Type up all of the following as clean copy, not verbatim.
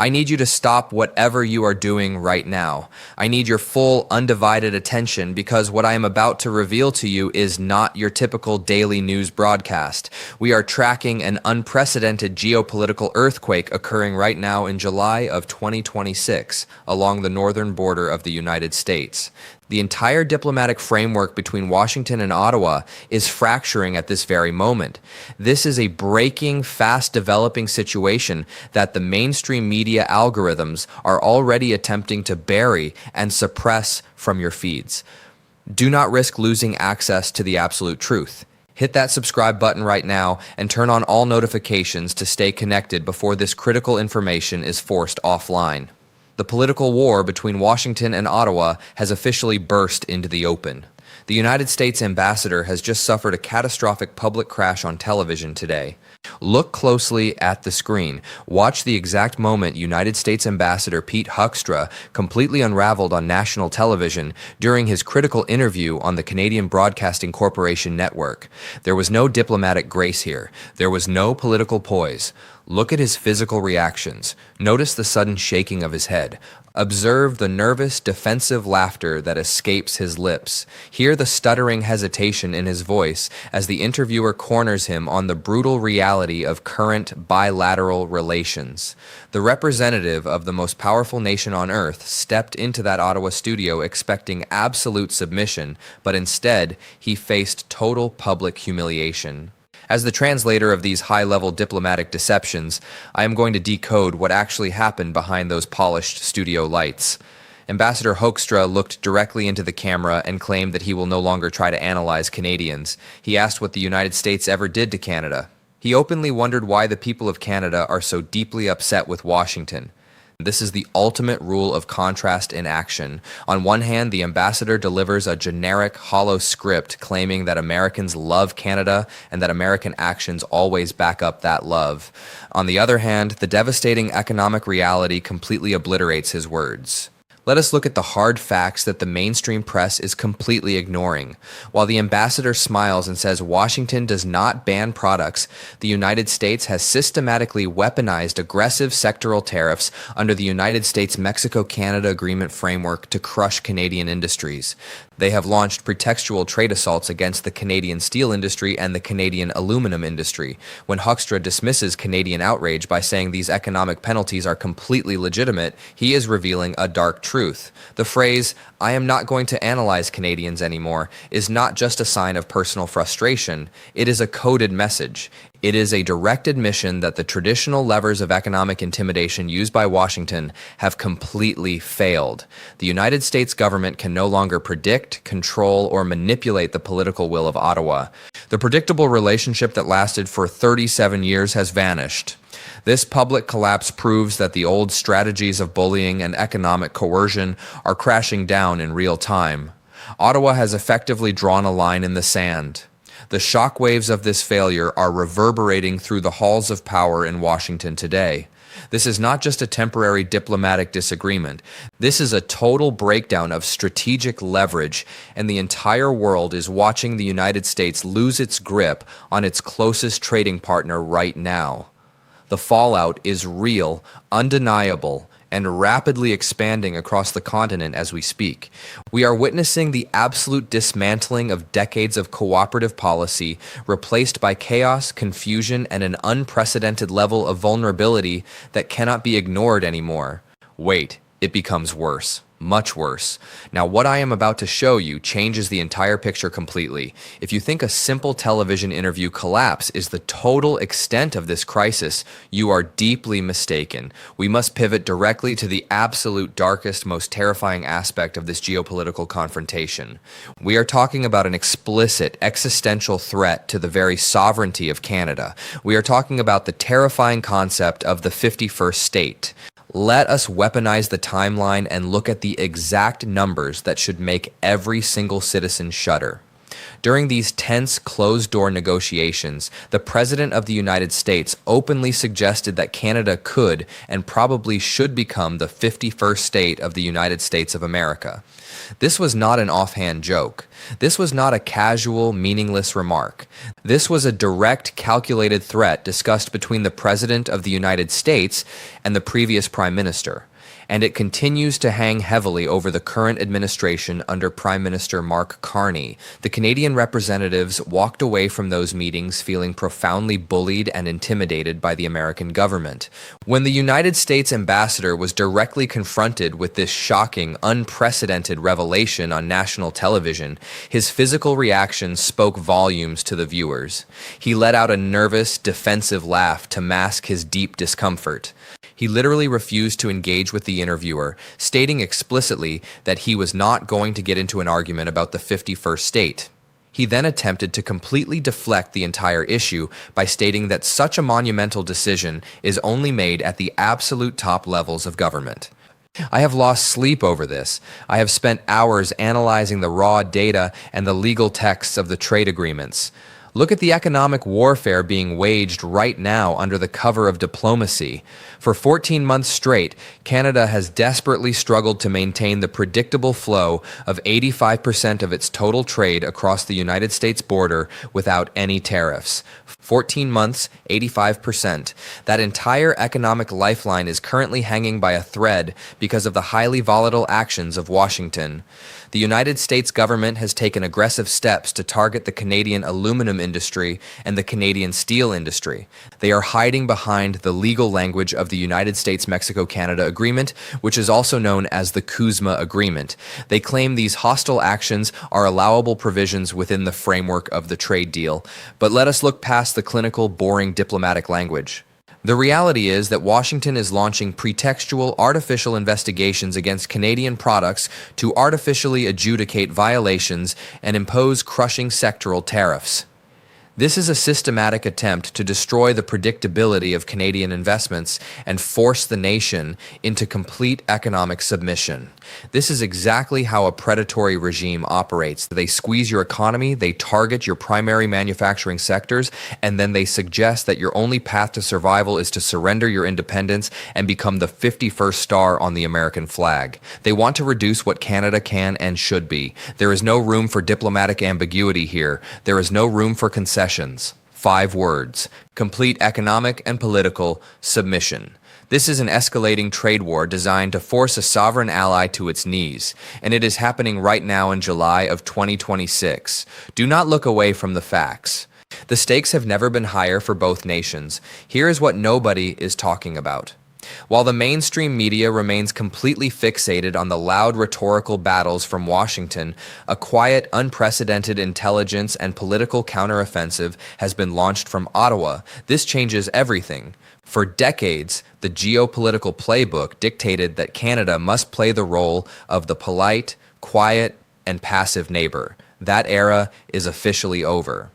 I need you to stop whatever you are doing right now. I need your full, undivided attention because what I am about to reveal to you is not your typical daily news broadcast. We are tracking an unprecedented geopolitical earthquake occurring right now in July of 2026 along the northern border of the United States. The entire diplomatic framework between Washington and Ottawa is fracturing at this very moment. This is a breaking, fast-developing situation that the mainstream media algorithms are already attempting to bury and suppress from your feeds. Do not risk losing access to the absolute truth. Hit that subscribe button right now and turn on all notifications to stay connected before this critical information is forced offline. The political war between Washington and Ottawa has officially burst into the open. The United States ambassador has just suffered a catastrophic public crash on television today. Look closely at the screen. Watch the exact moment United States Ambassador Pete Hoekstra completely unraveled on national television during his critical interview on the Canadian Broadcasting Corporation network. There was no diplomatic grace here. There was no political poise. Look at his physical reactions. Notice the sudden shaking of his head. Observe the nervous, defensive laughter that escapes his lips. Hear the stuttering hesitation in his voice as the interviewer corners him on the brutal reality of current bilateral relations. The representative of the most powerful nation on earth stepped into that Ottawa studio expecting absolute submission, but instead, he faced total public humiliation. As the translator of these high-level diplomatic deceptions, I am going to decode what actually happened behind those polished studio lights. Ambassador Hoekstra looked directly into the camera and claimed that he will no longer try to analyze Canadians. He asked what the United States ever did to Canada. He openly wondered why the people of Canada are so deeply upset with Washington. This is the ultimate rule of contrast in action. On one hand, the ambassador delivers a generic, hollow script claiming that Americans love Canada and that American actions always back up that love. On the other hand, the devastating economic reality completely obliterates his words. Let us look at the hard facts that the mainstream press is completely ignoring. While the ambassador smiles and says Washington does not ban products, the United States has systematically weaponized aggressive sectoral tariffs under the United States-Mexico-Canada Agreement framework to crush Canadian industries. They have launched pretextual trade assaults against the Canadian steel industry and the Canadian aluminum industry. When Hoekstra dismisses Canadian outrage by saying these economic penalties are completely legitimate, he is revealing a dark truth. The phrase, "I am not going to analyze Canadians anymore," is not just a sign of personal frustration, it is a coded message. It is a direct admission that the traditional levers of economic intimidation used by Washington have completely failed. The United States government can no longer predict, control, or manipulate the political will of Ottawa. The predictable relationship that lasted for 37 years has vanished. This public collapse proves that the old strategies of bullying and economic coercion are crashing down in real time. Ottawa has effectively drawn a line in the sand. The shockwaves of this failure are reverberating through the halls of power in Washington today. This is not just a temporary diplomatic disagreement. This is a total breakdown of strategic leverage, and the entire world is watching the United States lose its grip on its closest trading partner right now. The fallout is real, undeniable, and rapidly expanding across the continent as we speak. We are witnessing the absolute dismantling of decades of cooperative policy, replaced by chaos, confusion, and an unprecedented level of vulnerability that cannot be ignored anymore. Wait, it becomes worse. Much worse. Now, what I am about to show you changes the entire picture completely. If you think a simple television interview collapse is the total extent of this crisis, you are deeply mistaken. We must pivot directly to the absolute darkest, most terrifying aspect of this geopolitical confrontation. We are talking about an explicit, existential threat to the very sovereignty of Canada. We are talking about the terrifying concept of the 51st state. Let us weaponize the timeline and look at the exact numbers that should make every single citizen shudder. During these tense, closed-door negotiations, the President of the United States openly suggested that Canada could and probably should become the 51st state of the United States of America. This was not an offhand joke. This was not a casual, meaningless remark. This was a direct, calculated threat discussed between the President of the United States and the previous Prime Minister. And it continues to hang heavily over the current administration under Prime Minister Mark Carney. The Canadian representatives walked away from those meetings feeling profoundly bullied and intimidated by the American government. When the United States ambassador was directly confronted with this shocking, unprecedented revelation on national television, his physical reaction spoke volumes to the viewers. He let out a nervous, defensive laugh to mask his deep discomfort. He literally refused to engage with the interviewer, stating explicitly that he was not going to get into an argument about the 51st state. He then attempted to completely deflect the entire issue by stating that such a monumental decision is only made at the absolute top levels of government. I have lost sleep over this. I have spent hours analyzing the raw data and the legal texts of the trade agreements. Look at the economic warfare being waged right now under the cover of diplomacy. For 14 months straight, Canada has desperately struggled to maintain the predictable flow of 85% of its total trade across the United States border without any tariffs. 14 months, 85%. That entire economic lifeline is currently hanging by a thread because of the highly volatile actions of Washington. The United States government has taken aggressive steps to target the Canadian aluminum industry and the Canadian steel industry. They are hiding behind the legal language of the United States-Mexico-Canada Agreement, which is also known as the CUSMA Agreement. They claim these hostile actions are allowable provisions within the framework of the trade deal. But let us look past the clinical, boring diplomatic language. The reality is that Washington is launching pretextual, artificial investigations against Canadian products to artificially adjudicate violations and impose crushing sectoral tariffs. This is a systematic attempt to destroy the predictability of Canadian investments and force the nation into complete economic submission. This is exactly how a predatory regime operates. They squeeze your economy, they target your primary manufacturing sectors, and then they suggest that your only path to survival is to surrender your independence and become the 51st star on the American flag. They want to reduce what Canada can and should be. There is no room for diplomatic ambiguity here. There is no room for concessions. 5 words: complete economic and political submission. This is an escalating trade war designed to force a sovereign ally to its knees, and it is happening right now in July of 2026. Do not look away from the facts. The stakes have never been higher for both nations. Here is what nobody is talking about. While the mainstream media remains completely fixated on the loud rhetorical battles from Washington, a quiet, unprecedented intelligence and political counteroffensive has been launched from Ottawa. This changes everything. For decades, the geopolitical playbook dictated that Canada must play the role of the polite, quiet, and passive neighbor. That era is officially over.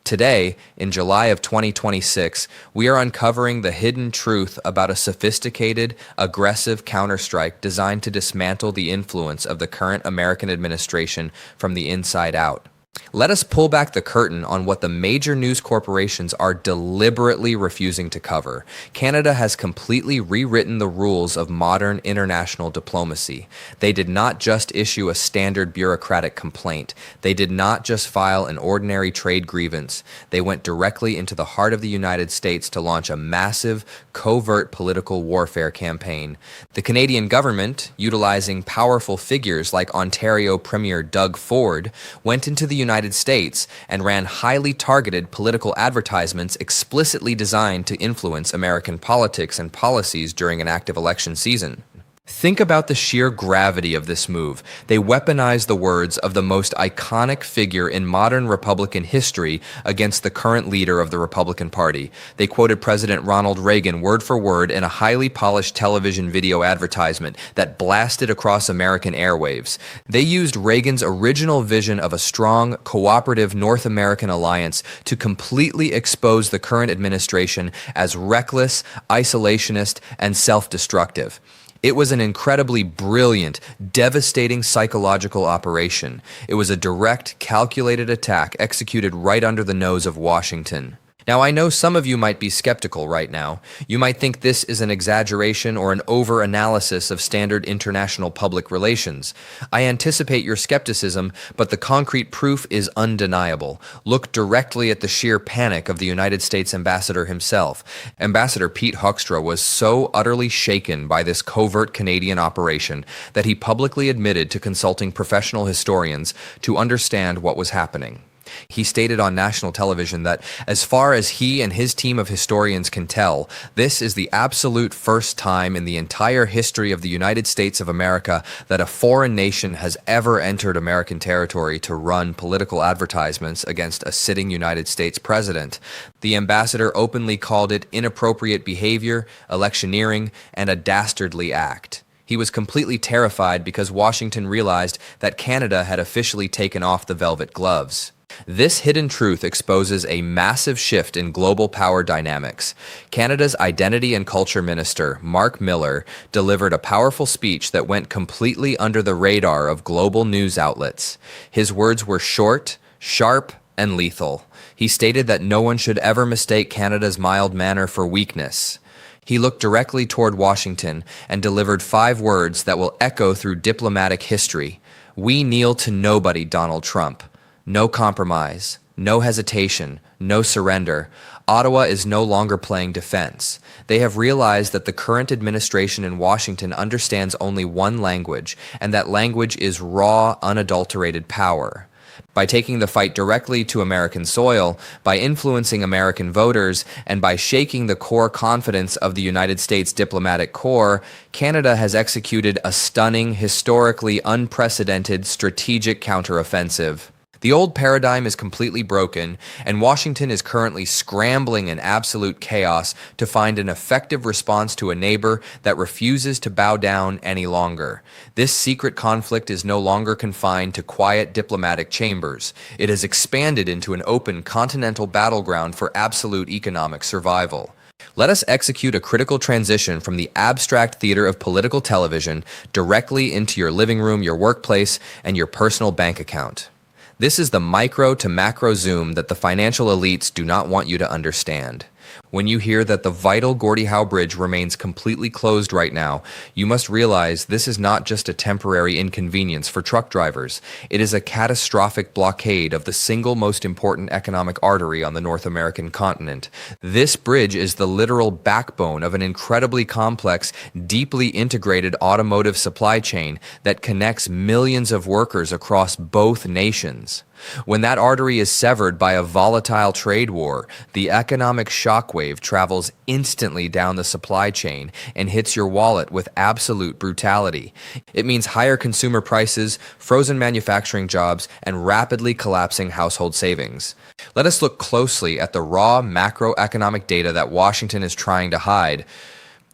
Today, in July of 2026, we are uncovering the hidden truth about a sophisticated, aggressive counterstrike designed to dismantle the influence of the current American administration from the inside out. Let us pull back the curtain on what the major news corporations are deliberately refusing to cover. Canada has completely rewritten the rules of modern international diplomacy. They did not just issue a standard bureaucratic complaint. They did not just file an ordinary trade grievance. They went directly into the heart of the United States to launch a massive, covert political warfare campaign. The Canadian government, utilizing powerful figures like Ontario Premier Doug Ford, went into the United States and ran highly targeted political advertisements explicitly designed to influence American politics and policies during an active election season. Think about the sheer gravity of this move. They weaponized the words of the most iconic figure in modern Republican history against the current leader of the Republican Party. They quoted President Ronald Reagan word for word in a highly polished television video advertisement that blasted across American airwaves. They used Reagan's original vision of a strong, cooperative North American alliance to completely expose the current administration as reckless, isolationist, and self-destructive. It was an incredibly brilliant, devastating psychological operation. It was a direct, calculated attack executed right under the nose of Washington. Now, I know some of you might be skeptical right now. You might think this is an exaggeration or an over-analysis of standard international public relations. I anticipate your skepticism, but the concrete proof is undeniable. Look directly at the sheer panic of the United States ambassador himself. Ambassador Pete Hoekstra was so utterly shaken by this covert Canadian operation that he publicly admitted to consulting professional historians to understand what was happening. He stated on national television that, as far as he and his team of historians can tell, this is the absolute first time in the entire history of the United States of America that a foreign nation has ever entered American territory to run political advertisements against a sitting United States president. The ambassador openly called it inappropriate behavior, electioneering, and a dastardly act. He was completely terrified because Washington realized that Canada had officially taken off the velvet gloves. This hidden truth exposes a massive shift in global power dynamics. Canada's Identity and Culture Minister, Mark Miller, delivered a powerful speech that went completely under the radar of global news outlets. His words were short, sharp, and lethal. He stated that no one should ever mistake Canada's mild manner for weakness. He looked directly toward Washington and delivered 5 words that will echo through diplomatic history. "We kneel to nobody, Donald Trump. No compromise, no hesitation, no surrender. Ottawa is no longer playing defense. They have realized that the current administration in Washington understands only one language, and that language is raw, unadulterated power. By taking the fight directly to American soil, by influencing American voters, and by shaking the core confidence of the United States diplomatic corps, Canada has executed a stunning, historically unprecedented strategic counteroffensive. The old paradigm is completely broken, and Washington is currently scrambling in absolute chaos to find an effective response to a neighbor that refuses to bow down any longer. This secret conflict is no longer confined to quiet diplomatic chambers. It has expanded into an open continental battleground for absolute economic survival. Let us execute a critical transition from the abstract theater of political television directly into your living room, your workplace, and your personal bank account. This is the micro to macro zoom that the financial elites do not want you to understand. When you hear that the vital Gordie Howe Bridge remains completely closed right now, you must realize this is not just a temporary inconvenience for truck drivers. It is a catastrophic blockade of the single most important economic artery on the North American continent. This bridge is the literal backbone of an incredibly complex, deeply integrated automotive supply chain that connects millions of workers across both nations. When that artery is severed by a volatile trade war, the economic shockwave travels instantly down the supply chain and hits your wallet with absolute brutality. It means higher consumer prices, frozen manufacturing jobs, and rapidly collapsing household savings. Let us look closely at the raw macroeconomic data that Washington is trying to hide.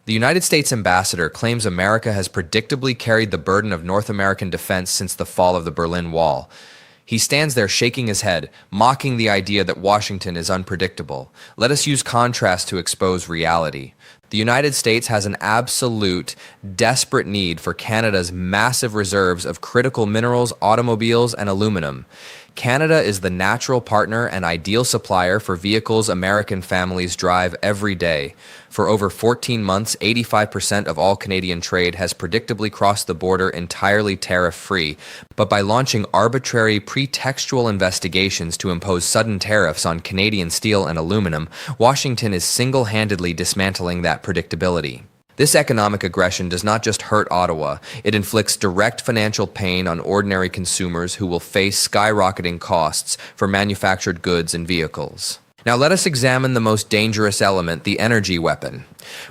The United States ambassador claims America has predictably carried the burden of North American defense since the fall of the Berlin Wall. He stands there shaking his head, mocking the idea that Washington is unpredictable. Let us use contrast to expose reality. The United States has an absolute, desperate need for Canada's massive reserves of critical minerals, automobiles, and aluminum. Canada is the natural partner and ideal supplier for vehicles American families drive every day. For over 14 months, 85% of all Canadian trade has predictably crossed the border entirely tariff-free. But by launching arbitrary pretextual investigations to impose sudden tariffs on Canadian steel and aluminum, Washington is single-handedly dismantling that predictability. This economic aggression does not just hurt Ottawa, it inflicts direct financial pain on ordinary consumers who will face skyrocketing costs for manufactured goods and vehicles. Now let us examine the most dangerous element, the energy weapon.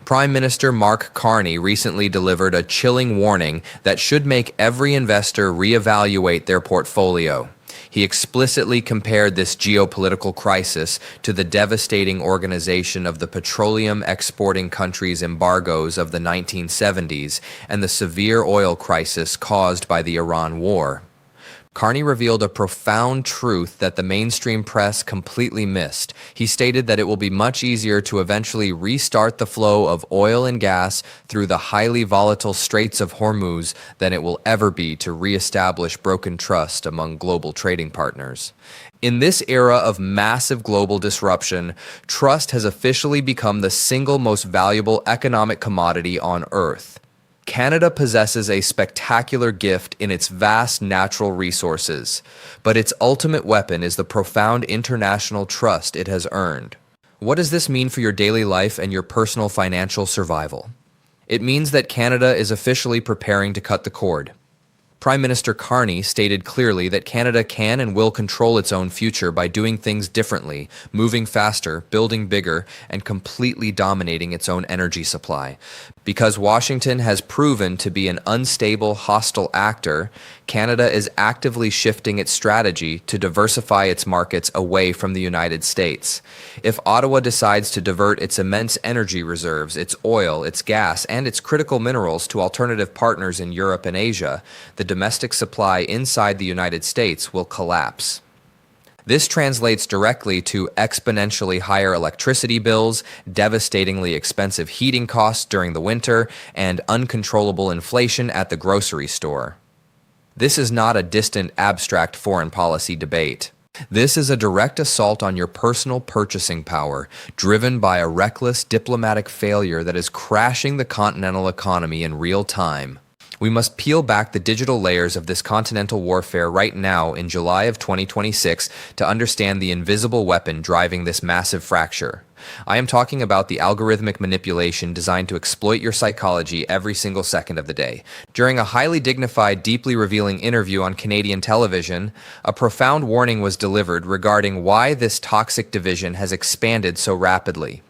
Prime Minister Mark Carney recently delivered a chilling warning that should make every investor reevaluate their portfolio. He explicitly compared this geopolitical crisis to the devastating organization of the petroleum exporting countries' embargoes of the 1970s and the severe oil crisis caused by the Iran war. Carney revealed a profound truth that the mainstream press completely missed. He stated that it will be much easier to eventually restart the flow of oil and gas through the highly volatile Straits of Hormuz than it will ever be to reestablish broken trust among global trading partners. In this era of massive global disruption, trust has officially become the single most valuable economic commodity on Earth. Canada possesses a spectacular gift in its vast natural resources, but its ultimate weapon is the profound international trust it has earned. What does this mean for your daily life and your personal financial survival? It means that Canada is officially preparing to cut the cord. Prime Minister Carney stated clearly that Canada can and will control its own future by doing things differently, moving faster, building bigger, and completely dominating its own energy supply. Because Washington has proven to be an unstable, hostile actor, Canada is actively shifting its strategy to diversify its markets away from the United States. If Ottawa decides to divert its immense energy reserves, its oil, its gas, and its critical minerals to alternative partners in Europe and Asia, the domestic supply inside the United States will collapse. This translates directly to exponentially higher electricity bills, devastatingly expensive heating costs during the winter, and uncontrollable inflation at the grocery store. This is not a distant, abstract foreign policy debate. This is a direct assault on your personal purchasing power, driven by a reckless diplomatic failure that is crashing the continental economy in real time. We must peel back the digital layers of this continental warfare right now in July of 2026 to understand the invisible weapon driving this massive fracture. I am talking about the algorithmic manipulation designed to exploit your psychology every single second of the day. During a highly dignified, deeply revealing interview on Canadian television, a profound warning was delivered regarding why this toxic division has expanded so rapidly.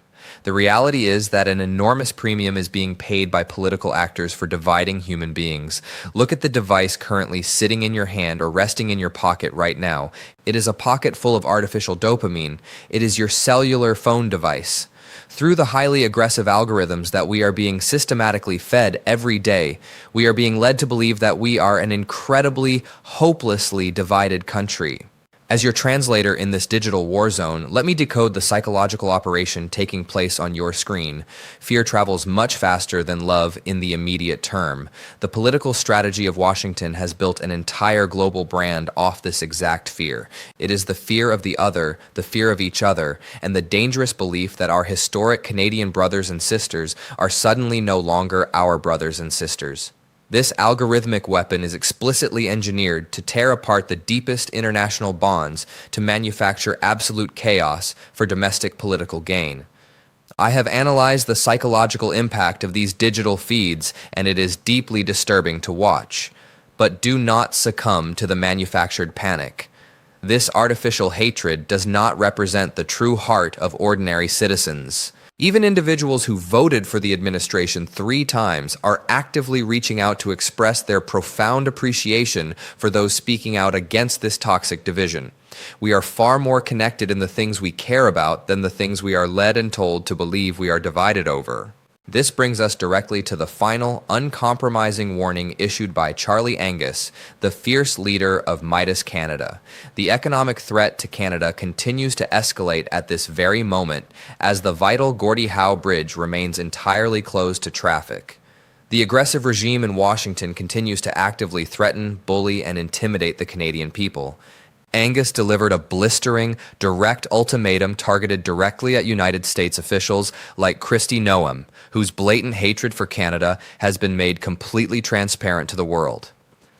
The reality is that an enormous premium is being paid by political actors for dividing human beings. Look at the device currently sitting in your hand or resting in your pocket right now. It is a pocket full of artificial dopamine. It is your cellular phone device. Through the highly aggressive algorithms that we are being systematically fed every day, we are being led to believe that we are an incredibly, hopelessly divided country. As your translator in this digital war zone, let me decode the psychological operation taking place on your screen. Fear travels much faster than love in the immediate term. The political strategy of Washington has built an entire global brand off this exact fear. It is the fear of the other, the fear of each other, and the dangerous belief that our historic Canadian brothers and sisters are suddenly no longer our brothers and sisters. This algorithmic weapon is explicitly engineered to tear apart the deepest international bonds to manufacture absolute chaos for domestic political gain. I have analyzed the psychological impact of these digital feeds, and it is deeply disturbing to watch. But do not succumb to the manufactured panic. This artificial hatred does not represent the true heart of ordinary citizens. Even individuals who voted for the administration 3 times are actively reaching out to express their profound appreciation for those speaking out against this toxic division. We are far more connected in the things we care about than the things we are led and told to believe we are divided over. This brings us directly to the final, uncompromising warning issued by Charlie Angus, the fierce leader of U.S Canada. The economic threat to Canada continues to escalate at this very moment, as the vital Gordie Howe Bridge remains entirely closed to traffic. The aggressive regime in Washington continues to actively threaten, bully, and intimidate the Canadian people. Angus delivered a blistering, direct ultimatum targeted directly at United States officials like Kristi Noem, whose blatant hatred for Canada has been made completely transparent to the world.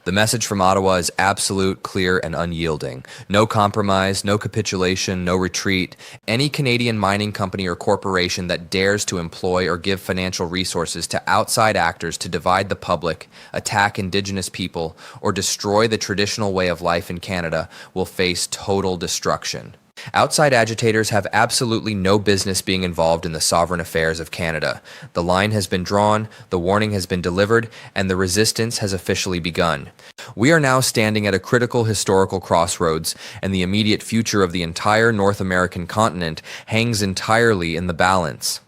The message from Ottawa is absolute, clear, and unyielding. No compromise, no capitulation, no retreat. Any Canadian mining company or corporation that dares to employ or give financial resources to outside actors to divide the public, attack Indigenous people, or destroy the traditional way of life in Canada will face total destruction. Outside agitators have absolutely no business being involved in the sovereign affairs of Canada. The line has been drawn, the warning has been delivered, and the resistance has officially begun. We are now standing at a critical historical crossroads, and the immediate future of the entire North American continent hangs entirely in the balance.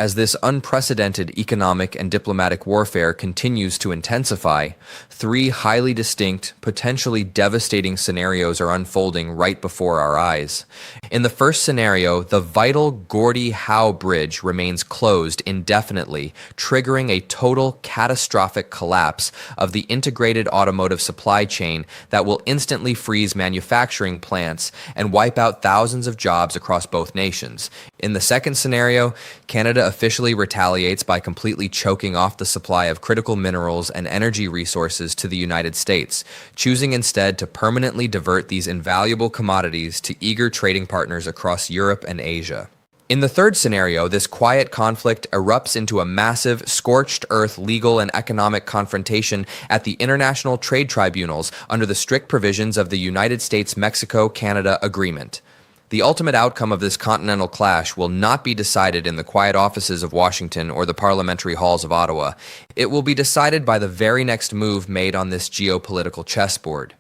As this unprecedented economic and diplomatic warfare continues to intensify, three highly distinct, potentially devastating scenarios are unfolding right before our eyes. In the first scenario, the vital Gordie Howe Bridge remains closed indefinitely, triggering a total catastrophic collapse of the integrated automotive supply chain that will instantly freeze manufacturing plants and wipe out thousands of jobs across both nations. In the second scenario, Canada officially retaliates by completely choking off the supply of critical minerals and energy resources to the United States, choosing instead to permanently divert these invaluable commodities to eager trading partners across Europe and Asia. In the third scenario, this quiet conflict erupts into a massive, scorched earth legal and economic confrontation at the international trade tribunals under the strict provisions of the United States-Mexico-Canada Agreement. The ultimate outcome of this continental clash will not be decided in the quiet offices of Washington or the parliamentary halls of Ottawa. It will be decided by the very next move made on this geopolitical chessboard.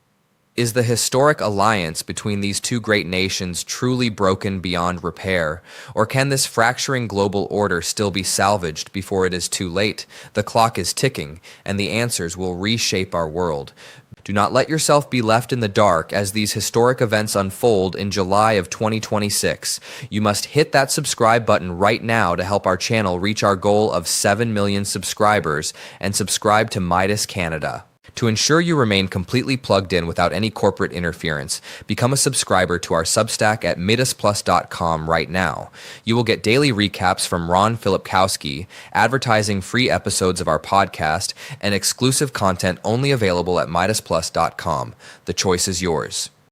Is the historic alliance between these two great nations truly broken beyond repair? Or can this fracturing global order still be salvaged before it is too late? The clock is ticking, and the answers will reshape our world. Do not let yourself be left in the dark as these historic events unfold in July of 2026. You must hit that subscribe button right now to help our channel reach our goal of 7 million subscribers, and subscribe to U.S Canada. To ensure you remain completely plugged in without any corporate interference, become a subscriber to our Substack at midasplus.com right now. You will get daily recaps from Ron Filipkowski, advertising-free episodes of our podcast, and exclusive content only available at midasplus.com. The choice is yours.